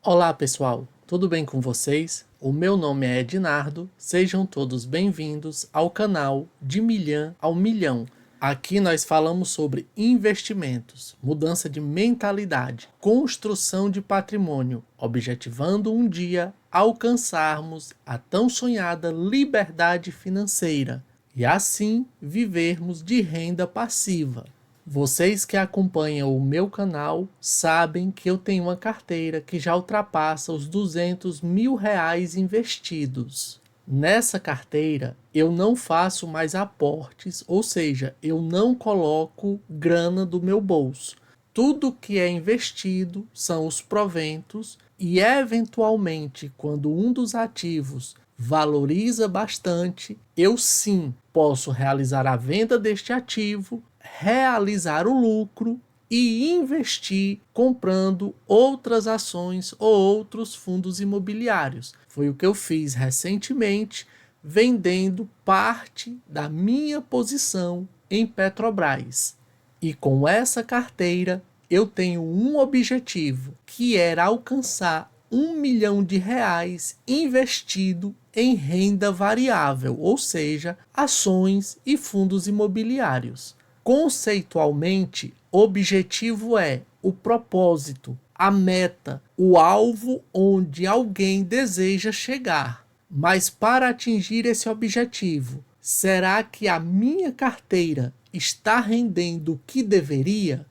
Olá pessoal, tudo bem com vocês? O meu nome é Ednardo, sejam todos bem-vindos ao canal De Milhão ao Milhão. Aqui nós falamos sobre investimentos, mudança de mentalidade, construção de patrimônio, objetivando um dia alcançarmos a tão sonhada liberdade financeira e assim vivermos de renda passiva. Vocês que acompanham o meu canal sabem que eu tenho uma carteira que já ultrapassa os R$ 200.000 investidos. Nessa carteira eu não faço mais aportes, ou seja, eu não coloco grana do meu bolso. Tudo que é investido são os proventos e, eventualmente, quando um dos ativos valoriza bastante, eu sim posso realizar a venda deste ativo, realizar o lucro e investir comprando outras ações ou outros fundos imobiliários. Foi o que eu fiz recentemente, vendendo parte da minha posição em Petrobras. E com essa carteira eu tenho um objetivo, que era alcançar R$ 1 milhão investido em renda variável, ou seja, ações e fundos imobiliários. Conceitualmente, objetivo é o propósito, a meta, o alvo onde alguém deseja chegar. Mas para atingir esse objetivo, será que a minha carteira está rendendo o que deveria?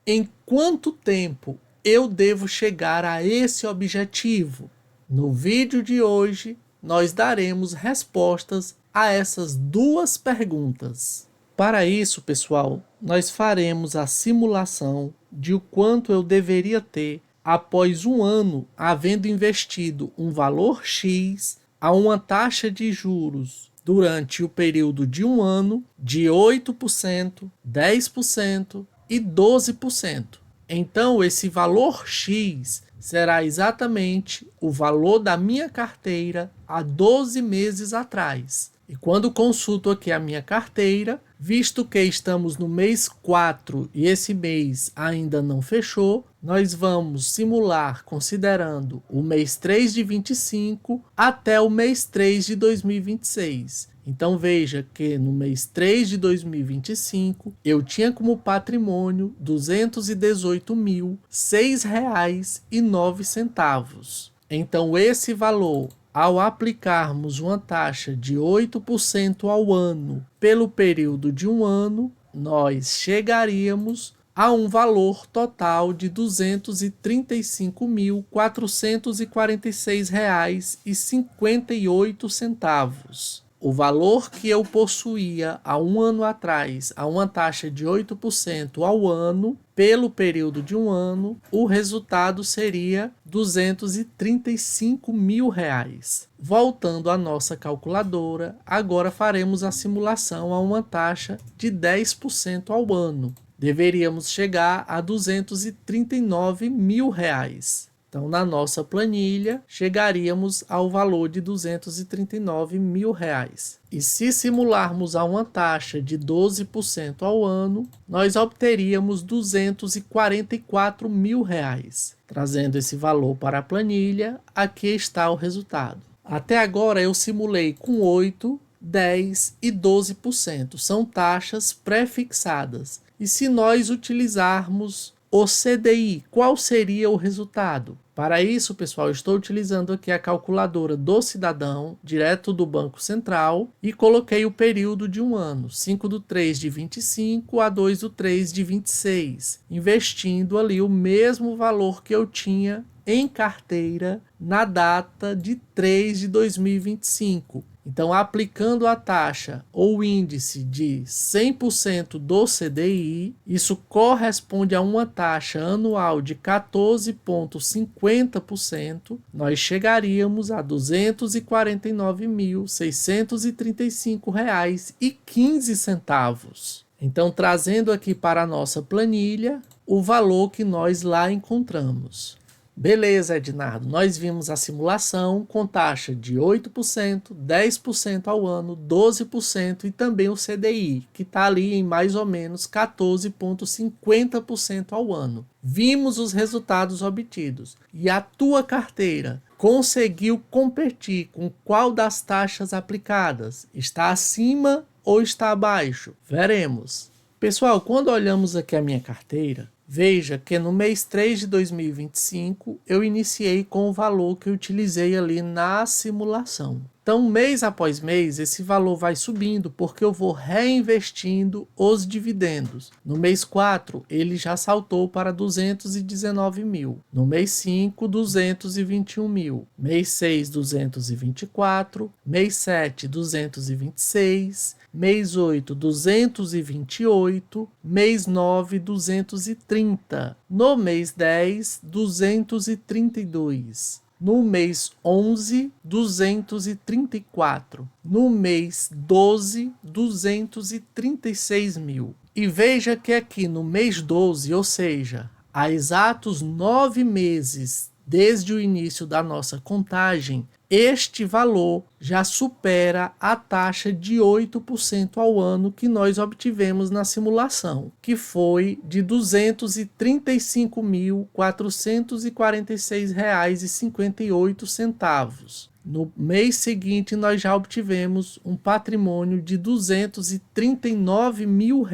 Em quanto tempo eu devo chegar a esse objetivo? No vídeo de hoje, nós daremos respostas a essas duas perguntas. Para isso, pessoal, nós faremos a simulação de o quanto eu deveria ter após um ano havendo investido um valor X a uma taxa de juros durante o período de um ano de 8%, 10% e 12%. Então, esse valor X será exatamente o valor da minha carteira há 12 meses atrás. E quando consulto aqui a minha carteira, visto que estamos no mês 4 e esse mês ainda não fechou, nós vamos simular considerando o mês 3 de 25 até o mês 3 de 2026. Então veja que no mês 3 de 2025 eu tinha como patrimônio R$ 218.006,09. Então esse valor, ao aplicarmos uma taxa de 8% ao ano pelo período de um ano, nós chegaríamos a um valor total de R$ 235.446,58. O valor que eu possuía há um ano atrás, a uma taxa de 8% ao ano, pelo período de um ano, o resultado seria R$ 235.000. Voltando à nossa calculadora, agora faremos a simulação a uma taxa de 10% ao ano. Deveríamos chegar a R$ 239.000. Então, na nossa planilha, chegaríamos ao valor de R$ 239.000. E se simularmos a uma taxa de 12% ao ano, nós obteríamos R$ 244.000. Trazendo esse valor para a planilha, aqui está o resultado. Até agora eu simulei com 8%, 10% e 12%. São taxas pré-fixadas. E se nós utilizarmos o CDI, qual seria o resultado? Para isso, pessoal, estou utilizando aqui a calculadora do cidadão, direto do Banco Central, e coloquei o período de um ano, 5/3 de 25 a 2/3 de 26, investindo ali o mesmo valor que eu tinha em carteira na data de 3 de 2025. Então, aplicando a taxa ou índice de 100% do CDI, isso corresponde a uma taxa anual de 14,50%, nós chegaríamos a R$ 249.635,15. Então, trazendo aqui para a nossa planilha o valor que nós lá encontramos. Beleza, Ednardo, nós vimos a simulação com taxa de 8%, 10% ao ano, 12% e também o CDI, que está ali em mais ou menos 14,50% ao ano. Vimos os resultados obtidos. E a tua carteira conseguiu competir com qual das taxas aplicadas? Está acima ou está abaixo? Veremos. Pessoal, quando olhamos aqui a minha carteira, veja que no mês 3 de 2025 eu iniciei com o valor que eu utilizei ali na simulação. Então, mês após mês, esse valor vai subindo porque eu vou reinvestindo os dividendos. No mês 4, ele já saltou para 219 mil. No mês 5, 221 mil. Mês 6, 224. Mês 7, 226. Mês 8, 228. Mês 9, 230. No mês 10, 232. No mês 11, 234. No mês 12, 236 mil. E veja que aqui no mês 12, ou seja, há exatos 9 meses desde o início da nossa contagem, este valor já supera a taxa de 8% ao ano que nós obtivemos na simulação, que foi de R$ 235.446,58. No mês seguinte, nós já obtivemos um patrimônio de R$ 239 mil.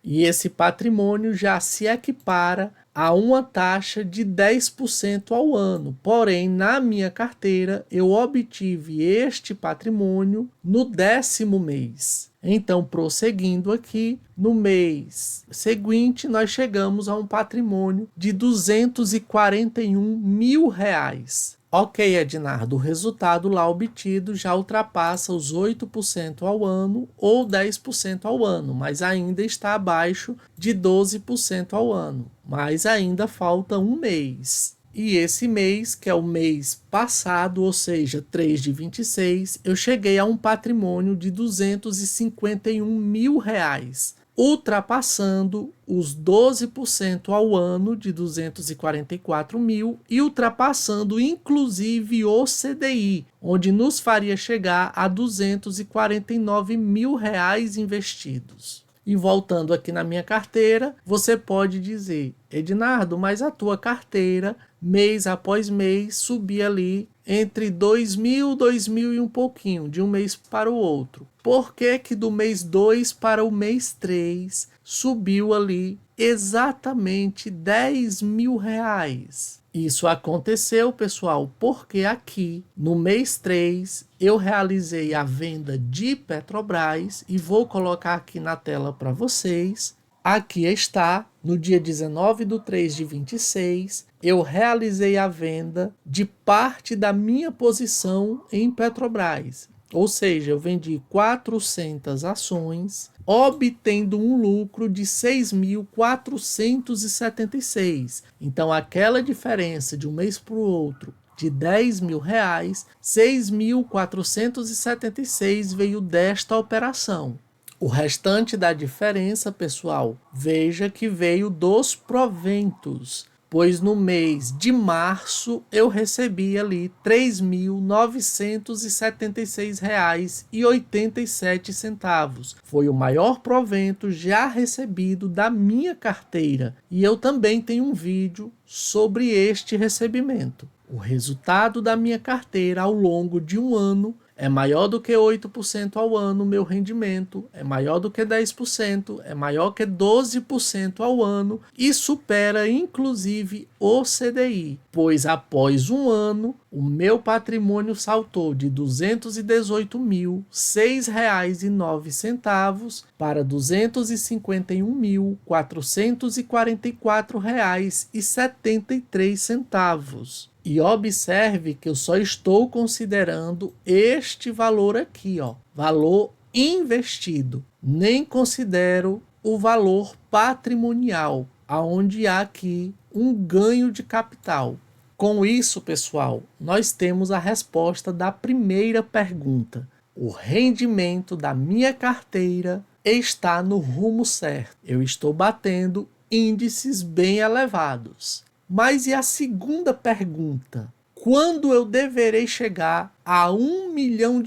E esse patrimônio já se equipara a uma taxa de 10% ao ano. Porém, na minha carteira, eu obtive este patrimônio no 10º mês. Então, prosseguindo aqui, no mês seguinte, nós chegamos a um patrimônio de R$ 241 mil. Ok, Ednardo, o resultado lá obtido já ultrapassa os 8% ao ano ou 10% ao ano, mas ainda está abaixo de 12% ao ano. Mas ainda falta um mês. E esse mês, que é o mês passado, ou seja, 3 de 26, eu cheguei a um patrimônio de R$ 251 mil, ultrapassando os 12% ao ano de 244 mil e ultrapassando inclusive o CDI, onde nos faria chegar a 249 mil investidos. E voltando aqui na minha carteira, você pode dizer, Ednardo, mas a tua carteira, mês após mês, subia ali entre 2.000, 2.000 e um pouquinho, de um mês para o outro. Por que que do mês 2 para o mês 3 subiu ali exatamente 10 mil reais? Isso aconteceu, pessoal, porque aqui no mês 3 eu realizei a venda de Petrobras e vou colocar aqui na tela para vocês. Aqui está, no dia 19 de 3 de 26, eu realizei a venda de parte da minha posição em Petrobras. Ou seja, eu vendi 400 ações, obtendo um lucro de 6.476. Então, aquela diferença de um mês para o outro de 10 mil reais, 6.476 veio desta operação. O restante da diferença, pessoal, veja que veio dos proventos, pois no mês de março eu recebi ali R$ 3.976,87. Foi o maior provento já recebido da minha carteira. E eu também tenho um vídeo sobre este recebimento. O resultado da minha carteira ao longo de um ano é maior do que 8% ao ano, meu rendimento é maior do que 10%, é maior que 12% ao ano e supera inclusive o CDI, pois após um ano, o meu patrimônio saltou de R$ 218.006,09 para R$ 251.444,73. E observe que eu só estou considerando este valor aqui, valor investido. Nem considero o valor patrimonial, aonde há aqui um ganho de capital. Com isso, pessoal, nós temos a resposta da primeira pergunta. O rendimento da minha carteira está no rumo certo. Eu estou batendo índices bem elevados. Mas e a segunda pergunta? Quando eu deverei chegar a R$ 1 milhão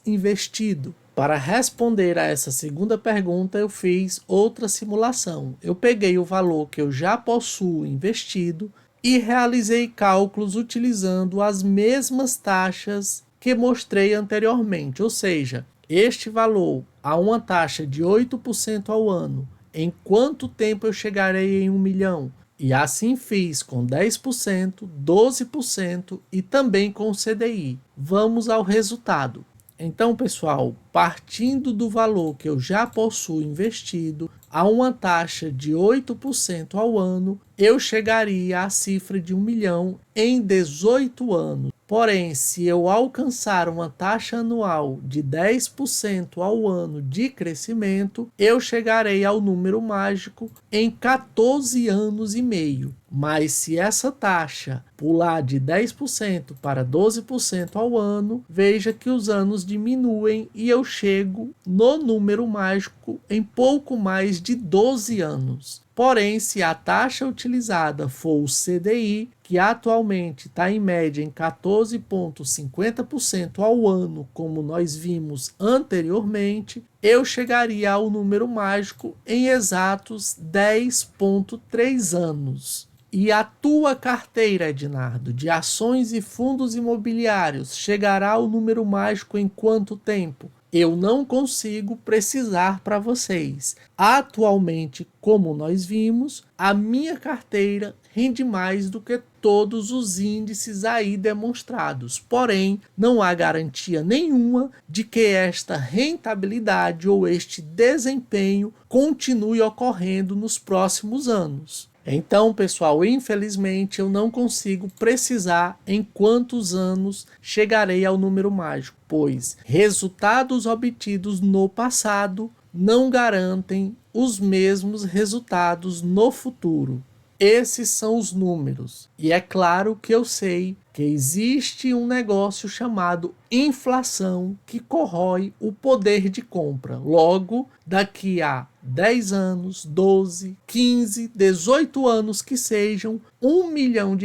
investido? Para responder a essa segunda pergunta, eu fiz outra simulação. Eu peguei o valor que eu já possuo investido e realizei cálculos utilizando as mesmas taxas que mostrei anteriormente, ou seja, este valor a uma taxa de 8% ao ano, em quanto tempo eu chegarei em 1 milhão? E assim fiz com 10%, 12% e também com o CDI. Vamos ao resultado. Então, pessoal, partindo do valor que eu já possuo investido, a uma taxa de 8% ao ano, eu chegaria à cifra de 1 milhão em 18 anos. Porém, se eu alcançar uma taxa anual de 10% ao ano de crescimento, eu chegarei ao número mágico em 14 anos e meio. Mas se essa taxa pular de 10% para 12% ao ano, veja que os anos diminuem e eu chego no número mágico em pouco mais de 12 anos. Porém, se a taxa utilizada for o CDI, que atualmente está em média em 14,50% ao ano, como nós vimos anteriormente, eu chegaria ao número mágico em exatos 10,3 anos. E a tua carteira, Ednardo, de ações e fundos imobiliários chegará ao número mágico em quanto tempo? Eu não consigo precisar para vocês. Atualmente, como nós vimos, a minha carteira rende mais do que todos os índices aí demonstrados. Porém, não há garantia nenhuma de que esta rentabilidade ou este desempenho continue ocorrendo nos próximos anos. Então, pessoal, infelizmente eu não consigo precisar em quantos anos chegarei ao número mágico, pois resultados obtidos no passado não garantem os mesmos resultados no futuro. Esses são os números. E é claro que eu sei que existe um negócio chamado inflação que corrói o poder de compra. Logo, daqui a 10 anos, 12, 15, 18 anos que sejam, R$ 1 milhão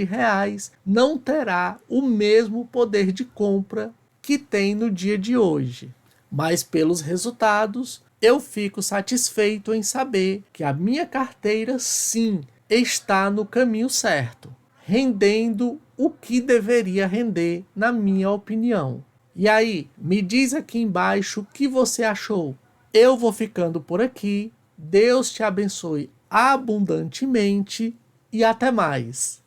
não terá o mesmo poder de compra que tem no dia de hoje. Mas pelos resultados, eu fico satisfeito em saber que a minha carteira, sim, está no caminho certo, rendendo o que deveria render, na minha opinião. E aí, me diz aqui embaixo o que você achou. Eu vou ficando por aqui. Deus te abençoe abundantemente e até mais.